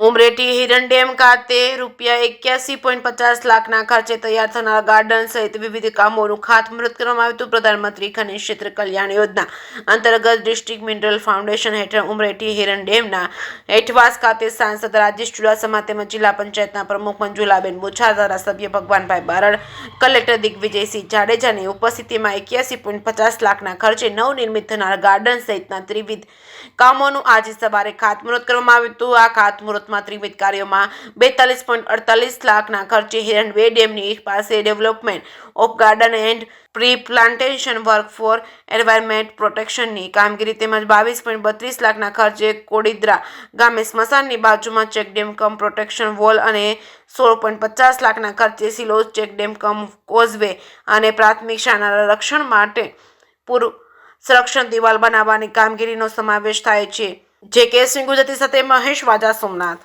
Umrethi Hiran dam ખાતે ₹81.50 લાખના ખર્ચે તૈયાર થનાર ગાર્ડન સહિત વિવિધ કામોનું ખાતમુહૂર્ત કરવામાં આવ્યું હતું। પ્રધાનમંત્રી ખનિજ ક્ષેત્ર કલ્યાણ યોજના અંતર્ગત ડિસ્ટ્રિક્ટ મિનરલ ફાઉન્ડેશન હેઠળ ઉમરેઠી હિરણ ડેમના હેઠવાસ ખાતે સાંસદ રાજેશ ચુડાસમા તેમજ જિલ્લા પંચાયતના પ્રમુખ મંજુલાબેન બોછાર, ધારાસભ્ય ભગવાનભાઈ બારડ, કલેક્ટર દિગ્વિજયસિંહ જાડેજાની ઉપસ્થિતિમાં 81.50 લાખના ખર્ચે નવનિર્મિત થનાર ગાર્ડન સહિતના ત્રિવિધ કામોનું આજે સવારે ખાતમુહૂર્ત કરવામાં આવ્યું હતું। આ ખાતમુહૂર્તમાં ત્રિવિધ કાર્યોમાં 42.48 લાખના ખર્ચે હિરણ બે ડેમની પાસે development of garden and pre plantation work for environment પ્રોટેક્શનની કામગીરી તેમજ 22.32 લાખના ખર્ચે કોડીદ્રા ગામે સ્મશાનની બાજુમાં ચેકડેમ કમ પ્રોટેક્શન વોલ અને 16.50 લાખના ખર્ચે સિલોદ ચેકડેમ કમ કોઝવે અને પ્રાથમિક શાળાના રક્ષણ માટે પૂર્વ સંરક્ષણ દિવાલ બનાવવાની કામગીરીનો સમાવેશ થાય છે। જે કે સિંહ ગુજરાતી સાથે મહેશ વાજા, સોમનાથ।